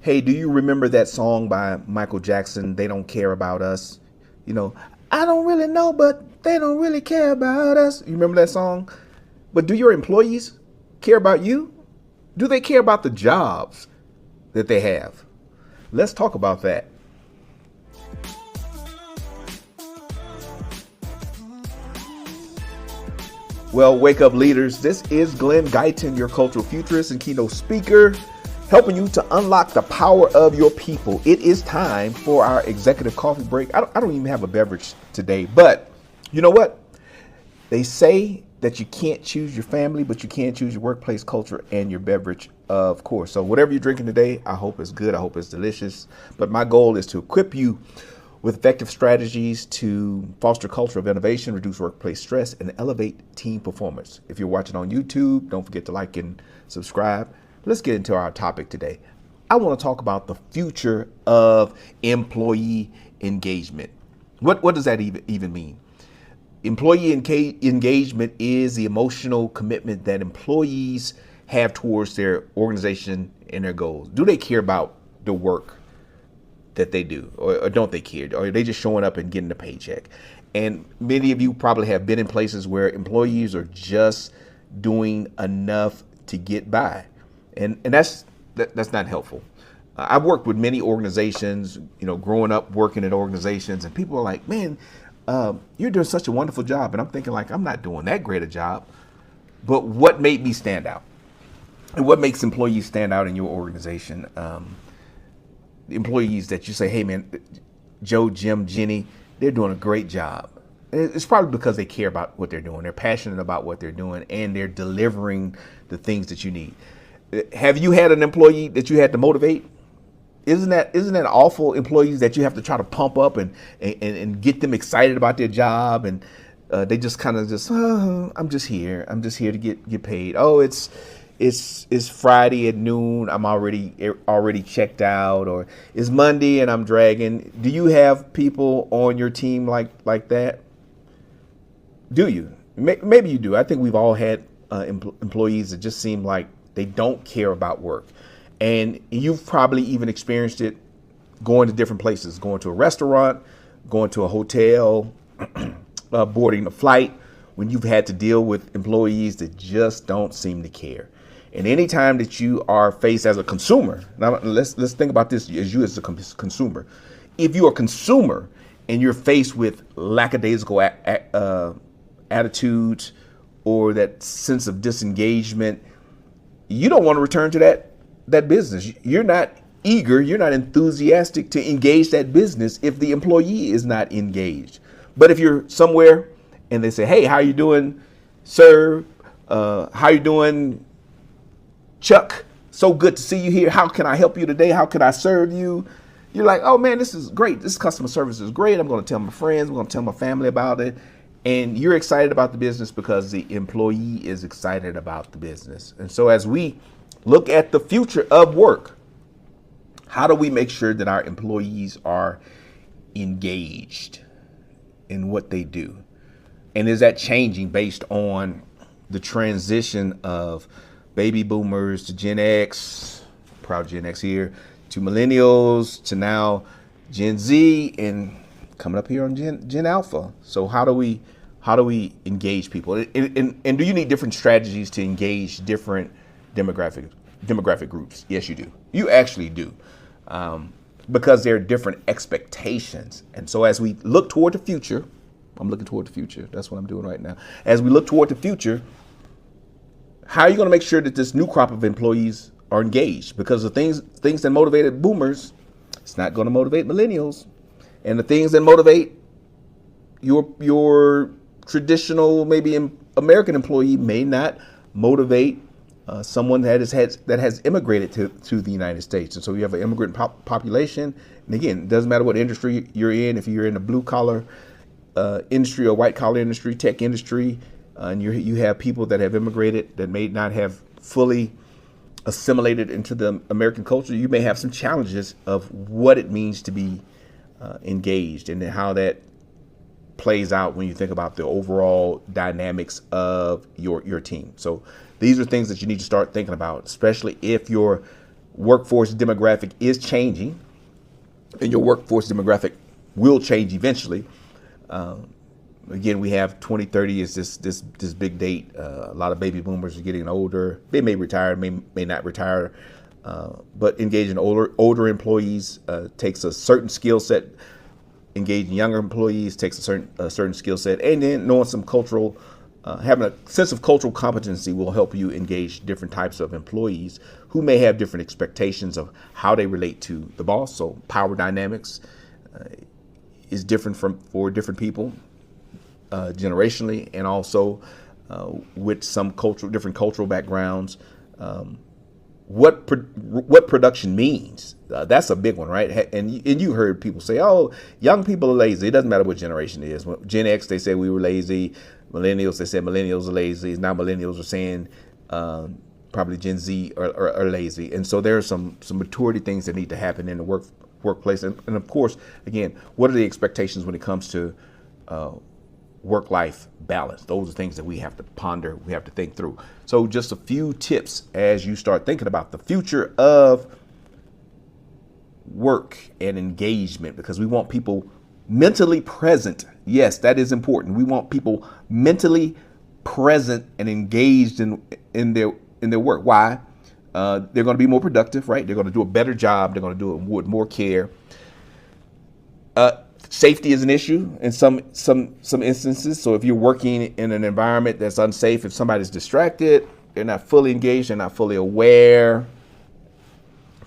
Hey, do you remember that song by Michael Jackson, They Don't Care About Us? You know, I don't really know, but they don't really care about us. You remember that song? But do your employees care about you? Do they care about the jobs that they have? Let's talk about that. Well, wake up leaders. This is Glenn Guyton, your cultural futurist and keynote speaker, helping you to unlock the power of your people. It is time for our executive coffee break. I don't even have a beverage today, but you know what? They say that you can't choose your family, but you can choose your workplace culture and your beverage, of course. So whatever you're drinking today, I hope it's good. I hope it's delicious. But my goal is to equip you with effective strategies to foster a culture of innovation, reduce workplace stress, and elevate team performance. If you're watching on YouTube, don't forget to like and subscribe. Let's get into our topic today. I want to talk about the future of employee engagement. What does that even mean? Employee engagement is the emotional commitment that employees have towards their organization and their goals. Do they care about the work that they do, or don't they care? Or are they just showing up and getting a paycheck? And many of you probably have been in places where employees are just doing enough to get by, and that's not helpful. I've worked with many organizations, growing up working at organizations, and people are like, "Man, you're doing such a wonderful job," and I'm thinking like, I'm not doing that great a job. But what made me stand out, and what makes employees stand out in your organization? Employees that you say, hey man, Joe, Jim, Jenny, they're doing a great job. It's probably because they care about what they're doing. They're passionate about what they're doing, and they're delivering the things that you need. Have you had an employee that you had to motivate? Isn't that awful? Employees that you have to try to pump up and get them excited about their job, and they just kind of I'm just here to get paid. Oh, it's Friday at noon, I'm already checked out, or it's Monday and I'm dragging. Do you have people on your team like that? Do you? Maybe you do. I think we've all had employees that just seem like they don't care about work. And you've probably even experienced it going to different places, going to a restaurant, going to a hotel, boarding a flight, when you've had to deal with employees that just don't seem to care. And anytime that you are faced as a consumer, now let's think about this as you as a consumer. If you're a consumer and you're faced with lackadaisical attitudes or that sense of disengagement, you don't want to return to that business. You're not eager, you're not enthusiastic to engage that business if the employee is not engaged. But if you're somewhere and they say, hey, how you doing, sir? How you doing, Chuck? So good to see you here. How can I help you today? How can I serve you? You're like, oh man, this is great. This customer service is great. I'm going to tell my friends. I'm going to tell my family about it. And you're excited about the business because the employee is excited about the business. And so as we look at the future of work, how do we make sure that our employees are engaged in what they do? And is that changing based on the transition of baby boomers to Gen X, proud Gen X here, to millennials, to now Gen Z, and coming up here on Gen Alpha? So how do we engage people? And do you need different strategies to engage different demographic groups? Yes, you do. You actually do. Because there are different expectations. And so as we look toward the future, I'm looking toward the future. That's what I'm doing right now. As we look toward the future, how are you going to make sure that this new crop of employees are engaged? Because the things that motivated boomers, it's not going to motivate millennials. And the things that motivate your traditional, maybe American employee may not motivate someone that has immigrated to the United States. And so you have an immigrant population. And again, it doesn't matter what industry you're in. If you're in a blue collar industry or white collar industry, tech industry, and you have people that have immigrated that may not have fully assimilated into the American culture, you may have some challenges of what it means to be engaged, and then how that plays out when you think about the overall dynamics of your team. So these are things that you need to start thinking about, especially if your workforce demographic is changing, and your workforce demographic will change eventually. Again, we have 2030 is this big date. A lot of baby boomers are getting older. They may retire, may not retire, but engaging older employees takes a certain skill set. Engaging younger employees takes a certain skill set, and then knowing some cultural, having a sense of cultural competency will help you engage different types of employees who may have different expectations of how they relate to the boss. So power dynamics is different for different people, generationally, and also with some different cultural backgrounds. What production means. That's a big one, right? And you heard people say, oh, young people are lazy. It doesn't matter what generation it is. Gen X, they said we were lazy. Millennials, they said millennials are lazy. Now millennials are saying probably Gen Z are lazy. And so there are some maturity things that need to happen in the workplace. And of course, again, what are the expectations when it comes to work-life balance? Those are things that we have to ponder, we have to think through. So just a few tips as you start thinking about the future of work and engagement, because we want people mentally present. Yes, that is important. We want people mentally present and engaged in their work. Why? They're going to be more productive, right? They're going to do a better job. They're going to do it with more care. Safety is an issue in some instances. So if you're working in an environment that's unsafe, if somebody's distracted, they're not fully engaged, they're not fully aware,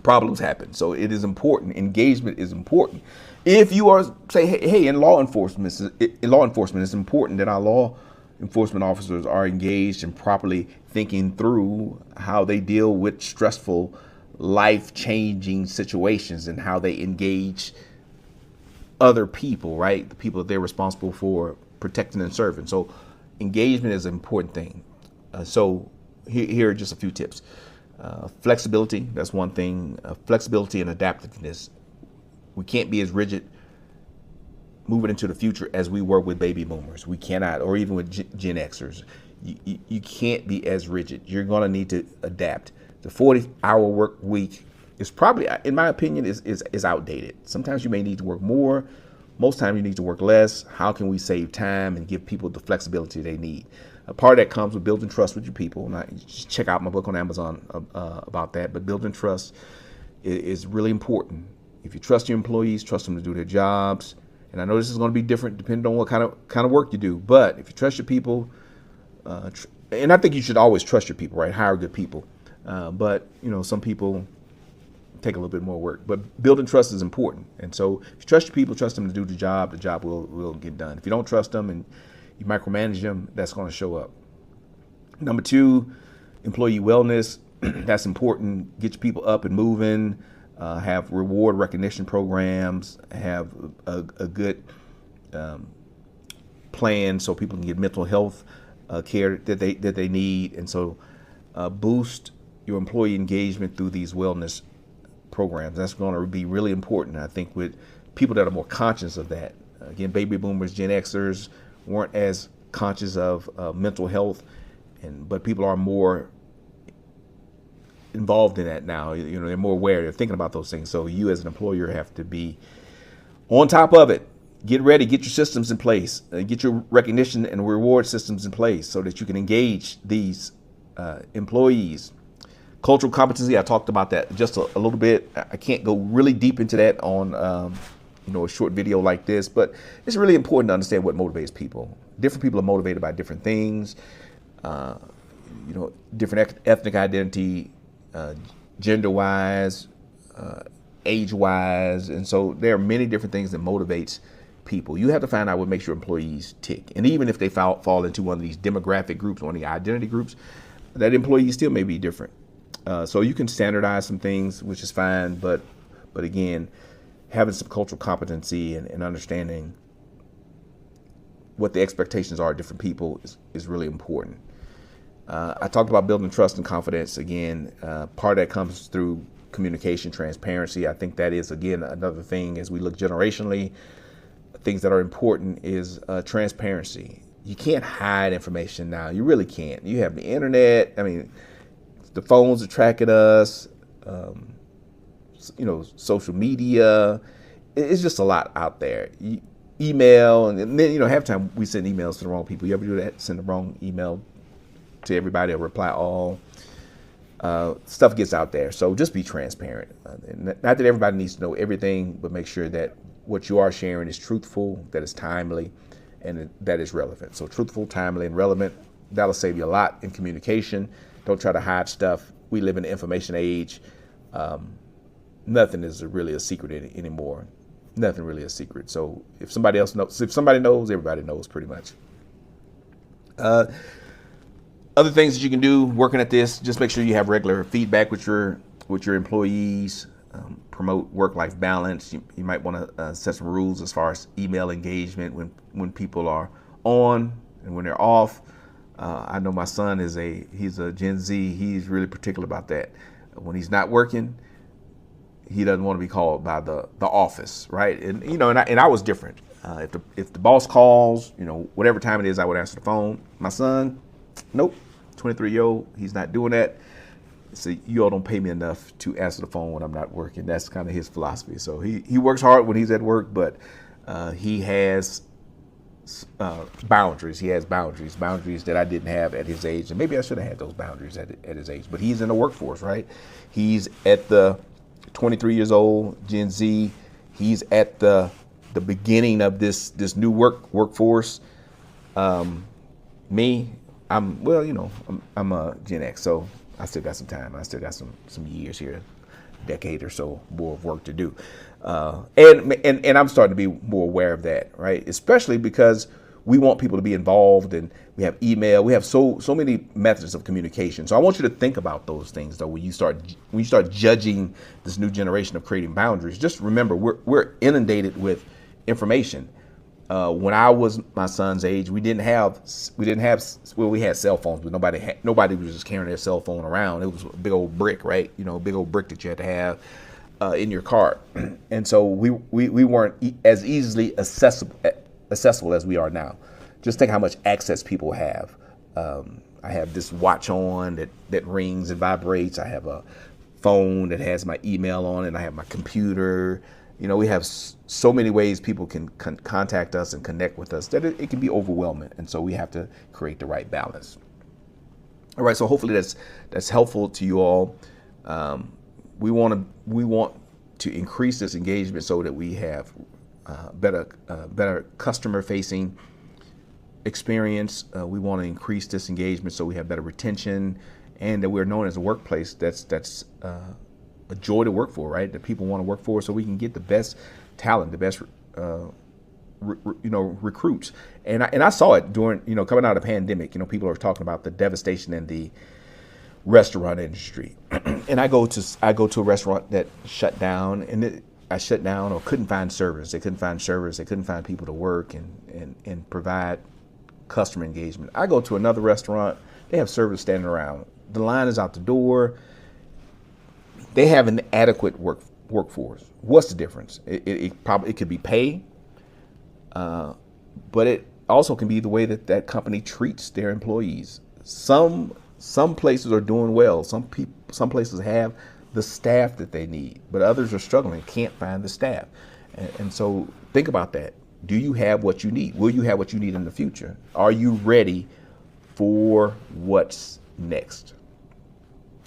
problems happen. So it is important. Engagement is important. If you are, say, hey, in law enforcement, it's important that our law enforcement officers are engaged and properly thinking through how they deal with stressful, life-changing situations and how they engage other people, right? The people that they're responsible for protecting and serving. So engagement is an important thing. So here are just a few tips. Flexibility, that's one thing. Flexibility and adaptiveness. We can't be as rigid moving into the future as we were with baby boomers. We cannot, or even with Gen Xers. You can't be as rigid. You're going to need to adapt. The 40-hour work week is probably, in my opinion, is outdated. Sometimes you may need to work more. Most times you need to work less. How can we save time and give people the flexibility they need? A part of that comes with building trust with your people. And just check out my book on Amazon about that. But building trust is really important. If you trust your employees, trust them to do their jobs. And I know this is going to be different depending on what kind of work you do. But if you trust your people, and I think you should always trust your people, right? Hire good people. But some people take a little bit more work. But building trust is important. And so if you trust your people, trust them to do the job will get done. If you don't trust them and you micromanage them, that's going to show up. Number 2, employee wellness. That's important. Get your people up and moving. Have reward recognition programs. Have a good plan so people can get mental health care that they need. And so boost your employee engagement through these wellness programs. That's going to be really important, I think, with people that are more conscious of that. Again, baby boomers, Gen Xers weren't as conscious of mental health, but people are more involved in that now. They're more aware. They're thinking about those things. So you as an employer have to be on top of it. Get ready. Get your systems in place. Get your recognition and reward systems in place so that you can engage these employees. Cultural competency, I talked about that just a little bit. I can't go really deep into that on a short video like this, but it's really important to understand what motivates people. Different people are motivated by different things, different ethnic identity, gender-wise, age-wise, and so there are many different things that motivates people. You have to find out what makes your employees tick. And even if they fall into one of these demographic groups, one of the identity groups, that employee still may be different. So you can standardize some things, which is fine, but again, having some cultural competency and understanding what the expectations are of different people is really important. I talked about building trust and confidence. Again, part of that comes through communication, transparency. I think that is, again, another thing as we look generationally. Things that are important is transparency. You can't hide information now. You really can't. You have the internet. I mean, the phones are tracking us. social media. It's just a lot out there. Email, and then, half the time we send emails to the wrong people. You ever do that? Send the wrong email to everybody or reply all. Stuff gets out there. So just be transparent. Not that everybody needs to know everything, but make sure that what you are sharing is truthful, that it's timely, and that is relevant. So truthful, timely, and relevant. That'll save you a lot in communication. Don't try to hide stuff. We live in the information age. Nothing is really a secret anymore. Nothing really a secret. So if somebody knows, everybody knows pretty much. Other things that you can do working at this, just make sure you have regular feedback with your employees. Promote work-life balance. You might want to set some rules as far as email engagement when people are on and when they're off. I know my son he's a Gen Z. He's really particular about that. When he's not working, he doesn't want to be called by the office, right? And I was different. If the boss calls, whatever time it is, I would answer the phone. My son, nope, 23-year-old, he's not doing that. So you all don't pay me enough to answer the phone when I'm not working. That's kind of his philosophy. So he works hard when he's at work, but he has boundaries. He has boundaries that I didn't have at his age, and maybe I should have had those boundaries at his age. But he's in the workforce, right? He's at the 23 years old, Gen Z. He's at the beginning of this new workforce. Me, I'm a Gen X, so I still got some time. I still got some years here, decade or so more of work to do. And I'm starting to be more aware of that, right? Especially because we want people to be involved, and we have email. We have so many methods of communication. So I want you to think about those things, though, when you start judging this new generation of creating boundaries. Just remember, we're inundated with information. When I was my son's age, we had cell phones, but nobody was just carrying their cell phone around. It was a big old brick, right? A big old brick that you had to have in your car. And so we weren't as easily accessible as we are now. Just think how much access people have. I have this watch on that rings and vibrates. I have a phone that has my email on it, and I have my computer. We have so many ways people can contact us and connect with us that it can be overwhelming. And so we have to create the right balance. All right, so hopefully that's helpful to you all. We want to increase this engagement so that we have better customer-facing experience. We want to increase this engagement so we have better retention, and that we're known as a workplace that's a joy to work for, right? That people want to work for, so we can get the best talent, the best recruits. And I saw it during coming out of the pandemic. People are talking about the devastation in the restaurant industry. And I go to a restaurant that shut down, and I shut down or couldn't find servers. They couldn't find servers. They couldn't find people to work and provide customer engagement. I go to another restaurant. They have servers standing around. The line is out the door. They have an adequate workforce. What's the difference? It could be pay, but it also can be the way that company treats their employees. Some places are doing well. Some places have the staff that they need, but others are struggling, can't find the staff. And so think about that. Do you have what you need? Will you have what you need in the future? Are you ready for what's next?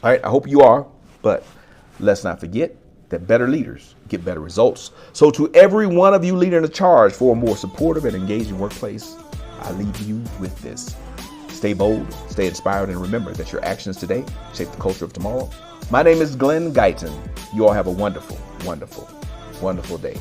All right, I hope you are, but let's not forget that better leaders get better results. So to every one of you leading the charge for a more supportive and engaging workplace, I leave you with this. Stay bold, stay inspired, and remember that your actions today shape the culture of tomorrow. My name is Glenn Guyton. You all have a wonderful, wonderful, wonderful day.